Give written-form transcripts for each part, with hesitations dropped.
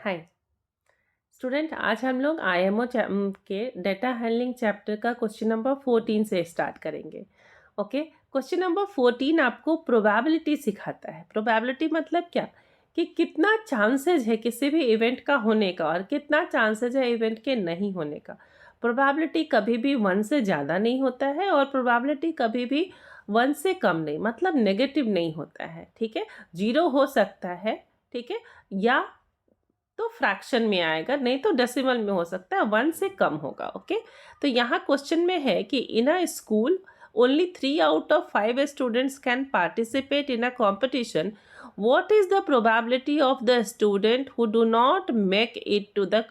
Hi student, आज हम लोग आईएमओ के डेटा हैंडलिंग चैप्टर का क्वेश्चन नंबर 14 से स्टार्ट करेंगे। ओके, क्वेश्चन नंबर 14 आपको प्रोबेबिलिटी सिखाता है। प्रोबेबिलिटी मतलब क्या कि कितना चांसेस है किसी भी इवेंट का होने का और कितना चांसेस है इवेंट के नहीं होने का। प्रोबेबिलिटी कभी भी 1 से ज़्यादा नहीं होता है और प्रोबेबिलिटी कभी भी 1 से कम नहीं, मतलब नेगेटिव नहीं होता है। ठीक है, 0 हो सकता है, ठीक है, या तो फ्रैक्शन में आएगा, नहीं तो डेसिमल में हो सकता है, 1 से कम होगा। ओके, तो यहाँ क्वेश्चन में है कि in a school only 3 out of 5 students can participate in a competition. What is the probability of the student who do not make it to the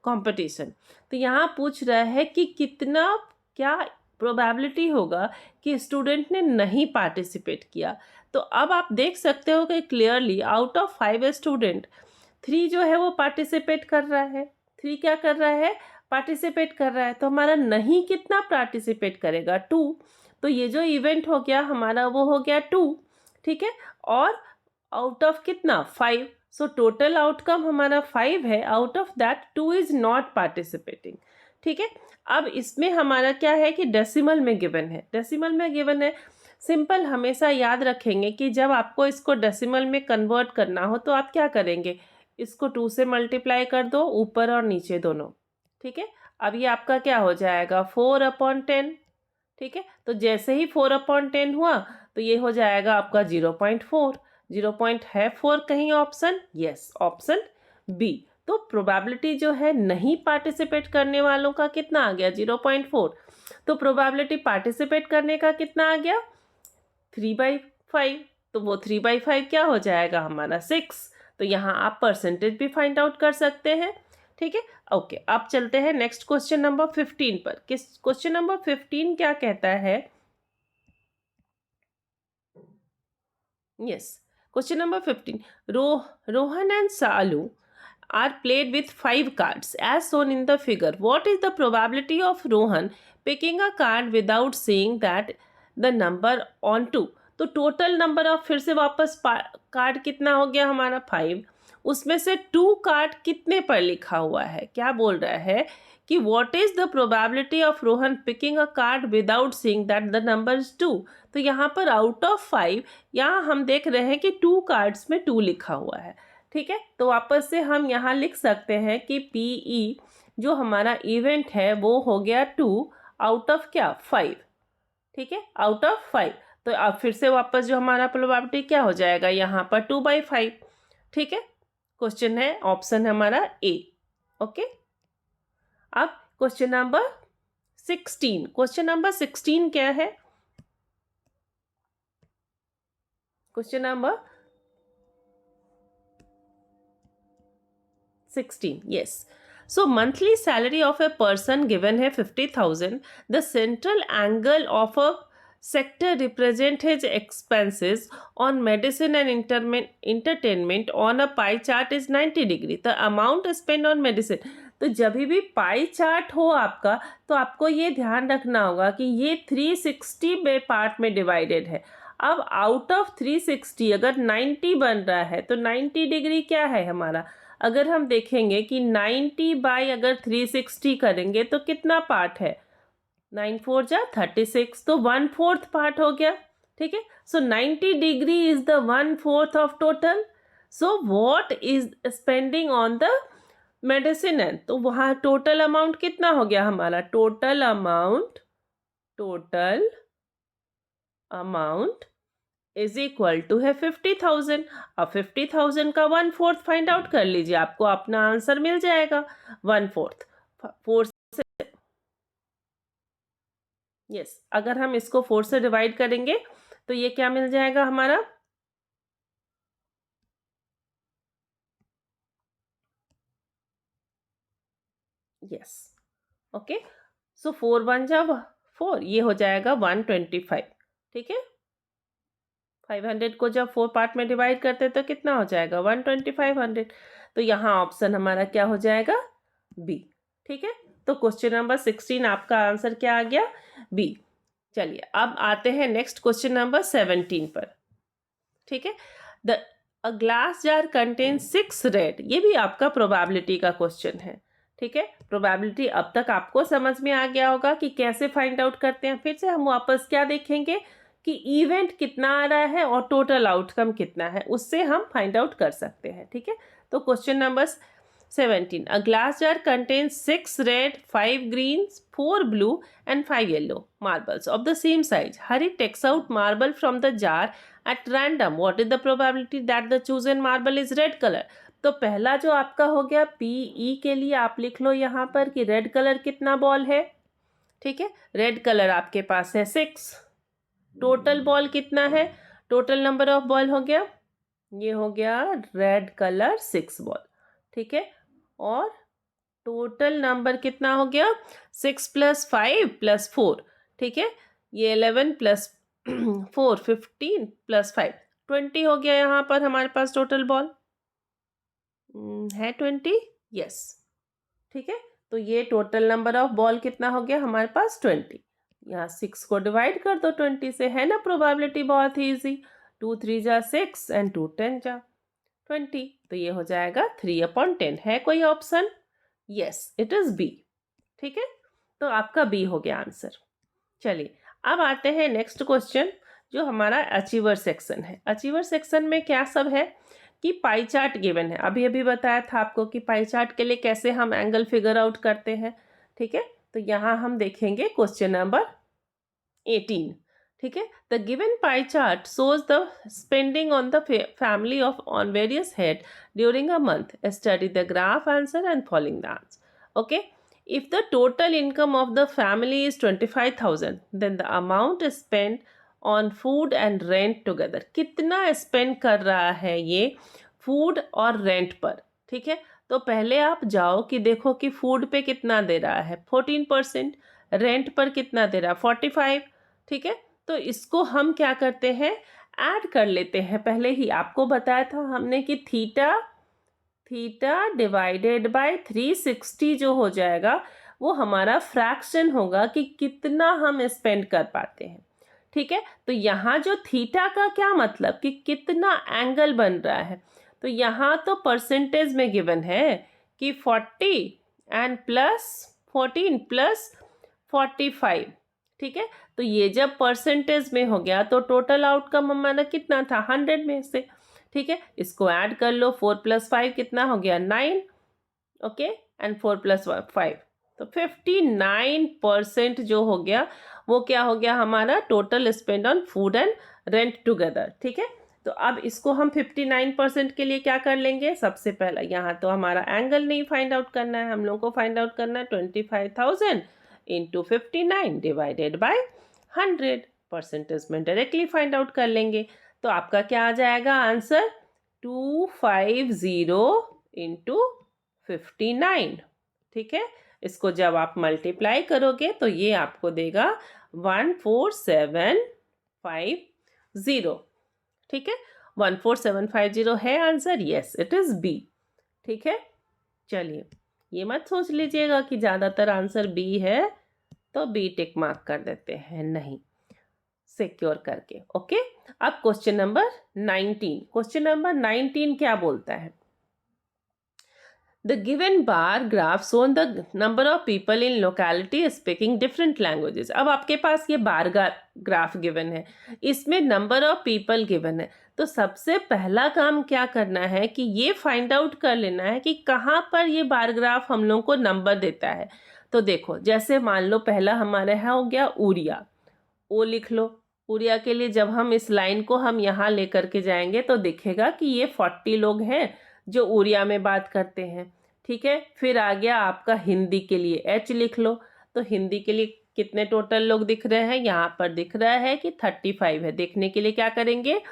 competition. तो यहाँ पूछ रहा है कि कितना, क्या प्रोबेबिलिटी होगा कि स्टूडेंट ने नहीं पार्टिसिपेट किया। तो अब आप देख सकते हो कि क्लियरली आउट ऑफ 5 स्टूडेंट 3 जो है वो पार्टिसिपेट कर रहा है। 3 क्या कर रहा है? पार्टिसिपेट कर रहा है। तो हमारा नहीं कितना पार्टिसिपेट करेगा? 2। तो ये जो इवेंट हो गया हमारा वो हो गया 2, ठीक है, और आउट ऑफ कितना? 5। सो टोटल आउटकम हमारा 5 है, out of that 2 is not participating. ठीक है, अब इसमें हमारा क्या है कि डेसिमल में गिवन है। डेसिमल में गिवन है, सिंपल हमेशा याद रखेंगे कि जब आपको इसको डेसिमल में कन्वर्ट करना हो तो आप क्या करेंगे, इसको 2 से मल्टीप्लाई कर दो, ऊपर और नीचे दोनों। ठीक है, अब ये आपका क्या हो जाएगा? 4/10। ठीक है, तो जैसे ही 4/10 हुआ तो ये हो जाएगा आपका 0.4। 0 पॉइंट है 4 कहीं ऑप्शन? Yes, option B. तो प्रोबेबिलिटी जो है नहीं पार्टिसिपेट करने वालों का कितना आ गया? 0.4। तो प्रोबेबिलिटी पार्टिसिपेट करने का कितना आ गया? 3/5। तो वो 3/5 क्या हो जाएगा हमारा? 6। तो यहाँ आप परसेंटेज भी फाइंड आउट कर सकते हैं। ठीक है, ओके, अब चलते हैं नेक्स्ट क्वेश्चन नंबर 15 पर। किस क्वेश्चन नंबर 15 क्या कहता है? Yes, question number 15, Rohan and Salu are played with 5 cards as shown in the figure. What is the probability of Rohan picking a card without seeing that the number on 2? तो total number of, फिर से वापस card कितना हो गया हमारा? 5। उसमें से 2 कार्ड कितने पर लिखा हुआ है? क्या बोल रहा है कि what is the probability of Rohan picking a card without seeing that the number is 2। तो यहाँ पर आउट ऑफ 5, यहाँ हम देख रहे हैं कि 2 कार्ड्स में 2 लिखा हुआ है। ठीक है, तो वापस से हम यहाँ लिख सकते हैं कि पीई जो हमारा इवेंट है वो हो गया 2 आउट ऑफ क्या? 5। ठीक है, आउट ऑफ 5। तो अब फिर से वापस जो हमारा प्रोबेबिलिटी क्या हो जाएगा यहाँ पर? 2/5। ठीक है, क्वेश्चन है, ऑप्शन हमारा ए। ओके, अब क्वेश्चन नंबर 16। क्वेश्चन नंबर 16 क्या है? Question number 16, yes. So monthly salary of a person given है 50,000. The central angle of a sector represent his expenses on medicine and entertainment on a pie chart is 90 degree. The amount spent on medicine. तो जब भी pie chart हो आपका तो आपको ये ध्यान रखना होगा कि ये 360 में पार्ट में डिवाइडेड है। अब आउट ऑफ 360 अगर 90 बन रहा है तो 90 डिग्री क्या है हमारा? अगर हम देखेंगे कि 90 बाई अगर 360 करेंगे तो कितना पार्ट है? 9 4 जा 36, तो 1/4 पार्ट हो गया। ठीक है, so 90 degree is the 1/4 of total. So what is spending on the medicine and, तो वहाँ टोटल अमाउंट कितना हो गया हमारा? Total amount is equal to है 50,000। अब 50,000 का 1/4 फाइंड आउट कर लीजिए, आपको अपना आंसर मिल जाएगा 1/4। 4 से, यस, अगर हम इसको 4 से डिवाइड करेंगे तो ये क्या मिल जाएगा हमारा? यस, ओके, सो 4 1 जा 4, ये हो जाएगा 125। ठीक है, 500 को जब 4 पार्ट में डिवाइड करते तो कितना हो जाएगा? 12500। तो यहाँ ऑप्शन हमारा क्या हो जाएगा? बी। ठीक है, तो क्वेश्चन नंबर 16 आपका आंसर क्या आ गया? बी। चलिए अब आते हैं नेक्स्ट क्वेश्चन नंबर 17 पर। ठीक है, the a glass jar contain 6 red, ये भी आपका प्रोबेबिलिटी का क्वेश्चन है, ठीक है। प्रोबेबिलिटी अब तक आपको समझ में आ गया होगा कि कैसे फाइंड आउट करते हैं। फिर से हम वापस क्या देखेंगे कि इवेंट कितना आ रहा है और टोटल आउटकम कितना है, उससे हम फाइंड आउट कर सकते हैं, ठीक है। तो question number 17, a glass jar contains 6 red, 5 greens, 4 blue and 5 yellow marbles of the same size. Hari takes out marble from the jar at random. What is the probability that the chosen marble is red color? तो पहला जो आपका हो गया PE के लिए आप लिख लो यहाँ पर कि रेड कलर कितना बॉल है, ठीक है। रेड कलर आपके पास है 6। टोटल बॉल कितना है, टोटल नंबर ऑफ बॉल हो गया, ये हो गया रेड कलर 6 बॉल, ठीक है। और टोटल नंबर कितना हो गया 6 + 5 + 4, ठीक है। ये 11 + 4 15 + 5 20 हो गया यहाँ पर हमारे पास टोटल बॉल है 20, यस, ठीक है। तो ये टोटल नंबर ऑफ बॉल कितना हो गया हमारे पास 20। यहाँ 6 को डिवाइड कर दो 20 से, है ना। प्रोबेबिलिटी बहुत ही ईजी, 2 3 जा 6 एंड 2 10 जा 20, तो ये हो जाएगा 3/10। है कोई option? Yes, it is B, ठीक है। तो आपका बी हो गया आंसर। चलिए अब आते हैं नेक्स्ट क्वेश्चन, जो हमारा अचीवर सेक्शन है। अचीवर सेक्शन में क्या सब है कि पाई चार्ट गिवन है। अभी अभी बताया था आपको कि पाई चार्ट के लिए कैसे हम एंगल फिगर आउट करते हैं, ठीक है। तो यहाँ हम देखेंगे क्वेश्चन नंबर 18, ठीक है। The given pie chart shows the spending on the family of on various head during a month. Study the graph, answer and following the answer. Okay. If the total income of the family is 25,000, then the amount spent on food and rent together. कितना spend कर रहा है ये food और rent पर, ठीक है। तो पहले आप जाओ कि देखो कि food पे कितना दे रहा है 14%, रेंट पर कितना दे रहा है 45, ठीक है। तो इसको हम क्या करते हैं, ऐड कर लेते हैं। पहले ही आपको बताया था हमने कि थीटा डिवाइडेड बाय 360 जो हो जाएगा वो हमारा फ्रैक्शन होगा कि कितना हम स्पेंड कर पाते हैं, ठीक है। तो यहाँ जो थीटा का क्या मतलब कि कितना एंगल बन रहा है, तो यहाँ तो परसेंटेज में गिवन है कि 40 एंड +14 +45, ठीक है। तो ये जब परसेंटेज में हो गया तो टोटल आउटकम हमारा कितना था 100 में से, ठीक है। इसको ऐड कर लो, 4 + 5 कितना हो गया 9, ओके, एंड 4 + 5 तो 59% जो हो गया वो क्या हो गया हमारा total spend on food and rent together, ठीक है। तो अब इसको हम 59% के लिए क्या कर लेंगे, सबसे पहला यहाँ तो हमारा एंगल नहीं फाइंड आउट करना है, हम लोग को फाइंड आउट करना है 25,000 इंटू 59 डिवाइडेड बाय 100, परसेंटेज में डायरेक्टली फाइंड आउट कर लेंगे। तो आपका क्या आ जाएगा आंसर 250 इंटू 59, ठीक है। इसको जब आप मल्टीप्लाई करोगे तो ये आपको देगा 14750, ठीक है। 14750 है answer, yes it is B, ठीक है। चलिए ये मत सोच लीजिएगा कि ज़्यादातर आंसर बी है तो बी टिक मार्क कर देते हैं, नहीं, सिक्योर करके, ओके। अब क्वेश्चन नंबर 19, क्वेश्चन नंबर 19 क्या बोलता है, The given bar graph shown the number of people in locality speaking different languages. अब आपके पास ये बार ग्राफ गिवन है, इसमें नंबर ऑफ पीपल गिवन है। तो सबसे पहला काम क्या करना है कि ये फाइंड आउट कर लेना है कि कहाँ पर ये बार ग्राफ हम लोग को नंबर देता है। तो देखो जैसे मान लो पहला हमारे यहाँ हो गया उरिया, ओ लिख लो। उरिया के लिए जब हम इस लाइन को हम यहाँ लेकर के जाएंगे तो दिखेगा कि ये 40 लोग हैं जो उरिया में बात करते हैं, ठीक है। फिर आ गया आपका हिंदी के लिए एच लिख लो। तो हिंदी के लिए कितने टोटल लोग दिख रहे हैं, यहाँ पर दिख रहा है कि 35 है। देखने के लिए क्या करेंगे,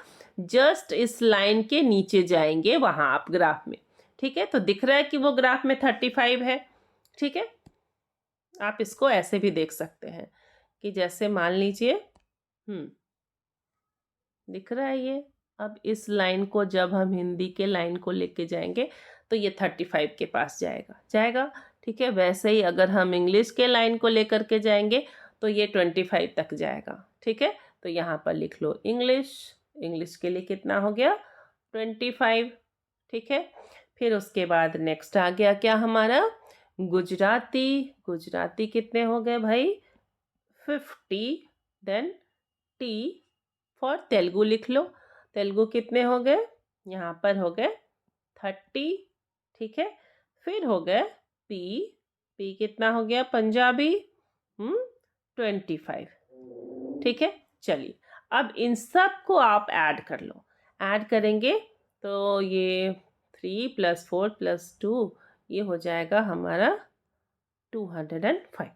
जस्ट इस लाइन के नीचे जाएंगे वहाँ आप ग्राफ में, ठीक है। तो दिख रहा है कि वो ग्राफ में 35 है, ठीक है। आप इसको ऐसे भी देख सकते हैं कि जैसे मान लीजिए दिख रहा है ये। अब इस लाइन को जब हम हिंदी के लाइन को लेके जाएंगे तो ये 35 के पास जाएगा, ठीक है। वैसे ही अगर हम इंग्लिश के लाइन को लेकर के जाएंगे तो ये 25 तक जाएगा, ठीक है। तो यहाँ पर लिख लो इंग्लिश के लिए कितना हो गया 25, ठीक है। फिर उसके बाद नेक्स्ट आ गया क्या हमारा गुजराती। गुजराती कितने हो गए भाई 50। देन टी फॉर तेलुगु लिख लो। तेलुगु कितने हो गए यहाँ पर हो गए 30, ठीक है। फिर हो गए पी। पी कितना हो गया पंजाबी 25, ठीक है। चलिए अब इन सब को आप ऐड कर लो। ऐड करेंगे तो ये 3 + 4 + 2 ये हो जाएगा हमारा 205,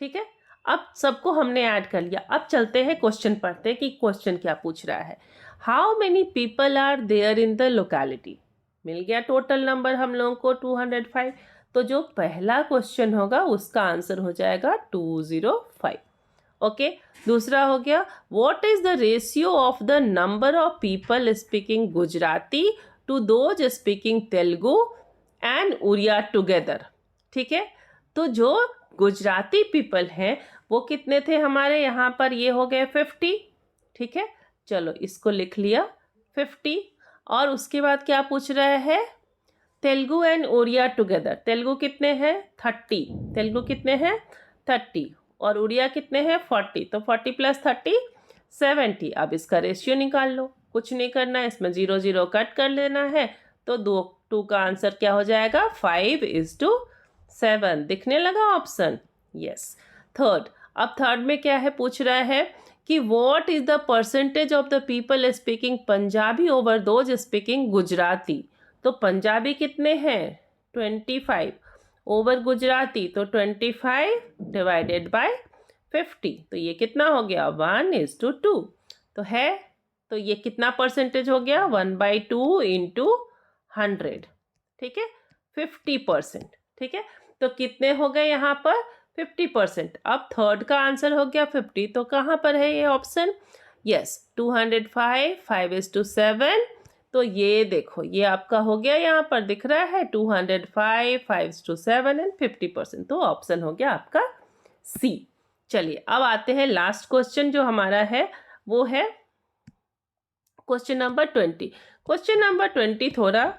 ठीक है। अब सबको हमने ऐड कर लिया। अब चलते हैं क्वेश्चन पढ़ते हैं कि क्वेश्चन क्या पूछ रहा है। How many people are there in the locality. मिल गया टोटल नंबर हम लोगों को 205। तो जो पहला क्वेश्चन होगा उसका आंसर हो जाएगा 205, ओके। दूसरा हो गया what is the ratio of the number of people speaking Gujarati to those speaking Telugu and Odia together, ठीक है। तो जो गुजराती पीपल हैं वो कितने थे हमारे यहाँ पर, ये हो गए 50, ठीक है। चलो इसको लिख लिया 50। और उसके बाद क्या पूछ रहा है तेलुगु एंड उड़िया टुगेदर। तेलुगु कितने हैं 30, तेलुगु कितने हैं 30 और उड़िया कितने हैं 40। तो 40 + 30 70। अब इसका रेशियो निकाल लो। कुछ नहीं करना है, इसमें 0 0 कट कर लेना है। तो 2 का आंसर क्या हो जाएगा 5:7। दिखने लगा ऑप्शन, यस। थर्ड, अब थर्ड में क्या है पूछ रहा है कि what is the percentage of the people speaking Punjabi over those speaking Gujarati. तो पंजाबी कितने हैं 25 ओवर गुजराती, तो 25 डिवाइडेड बाय 50। तो ये कितना हो गया 1:2। तो है, तो ये कितना परसेंटेज हो गया 1/2 × 100, ठीक है 50%, ठीक है। तो कितने हो गए यहाँ पर 50%। अब थर्ड का आंसर हो गया 50। तो कहाँ पर है ये ऑप्शन, यस 205 5:7। तो ये देखो ये आपका हो गया, यहाँ पर दिख रहा है 205 5:7 एंड 50%। तो ऑप्शन हो गया आपका सी। चलिए अब आते हैं लास्ट क्वेश्चन जो हमारा है वो है क्वेश्चन नंबर 20। क्वेश्चन नंबर 20 थोड़ा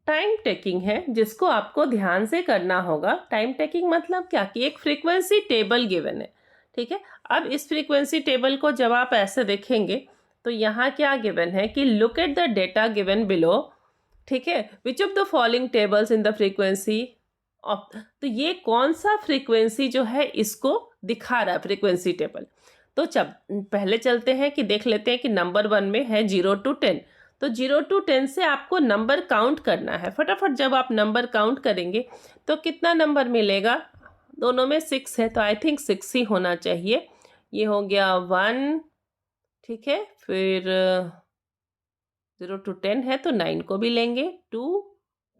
टाइम टेकिंग है जिसको आपको ध्यान से करना होगा। टाइम टेकिंग मतलब क्या कि एक फ्रीक्वेंसी टेबल गिवन है, ठीक है। अब इस फ्रीक्वेंसी टेबल को जब आप ऐसे देखेंगे तो यहाँ क्या गिवन है कि look at the data given below, ठीक है, which of the following tables in the frequency of. तो ये कौन सा फ्रीक्वेंसी जो है इसको दिखा रहा है फ्रीक्वेंसी टेबल। तो जब पहले चलते हैं कि देख लेते हैं कि नंबर 1 में है 0 to 10। तो 0 to 10 से आपको नंबर काउंट करना है फटाफट। जब आप नंबर काउंट करेंगे तो कितना नंबर मिलेगा, दोनों में 6 है तो आई थिंक 6 ही होना चाहिए। ये हो गया 1, ठीक है। फिर 0 to 10 है तो 9 को भी लेंगे 2,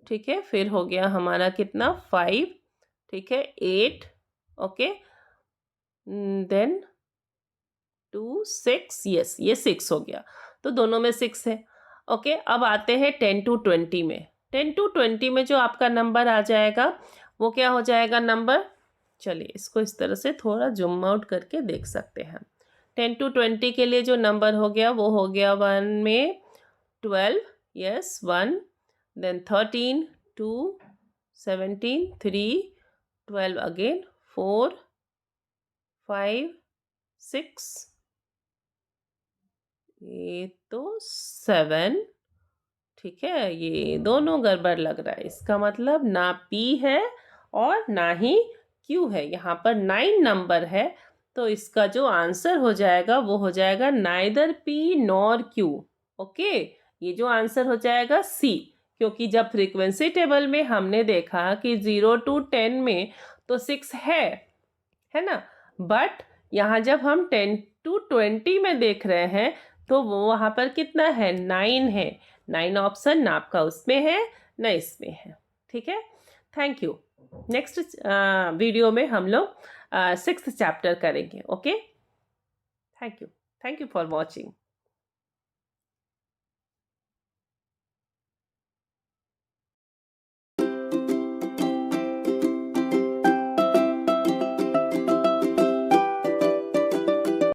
ठीक है। फिर हो गया हमारा कितना 5, ठीक है 8, ओके। देन 2 6, यस ये 6 हो गया। तो दोनों में 6 है, ओके। अब आते हैं 10 to 20 में। 10 to 20 में जो आपका नंबर आ जाएगा वो क्या हो जाएगा नंबर, चलिए इसको इस तरह से थोड़ा जूम आउट करके देख सकते हैं। 10 to 20 के लिए जो नंबर हो गया वो हो गया 1 में 12, यस 1, देन 13 2 17 3 12 अगेन 4 5 6, ये तो 7, ठीक है। ये दोनों गड़बड़ लग रहा है, इसका मतलब ना P है और ना ही Q है। यहाँ पर 9 नंबर है तो इसका जो आंसर हो जाएगा वो हो जाएगा neither P nor Q, okay. ये जो आंसर हो जाएगा C, क्योंकि जब फ्रीक्वेंसी टेबल में हमने देखा कि 0 to 10 में तो 6 है ना, बट यहाँ जब हम 10 to 20 में देख रहे हैं तो वो वहाँ पर कितना है 9 है। 9 ऑप्शन ना आपका उसमें है ना इसमें है, ठीक है। Thank you. नेक्स्ट वीडियो में हम लोग 6th चैप्टर करेंगे, okay. Thank you for watching.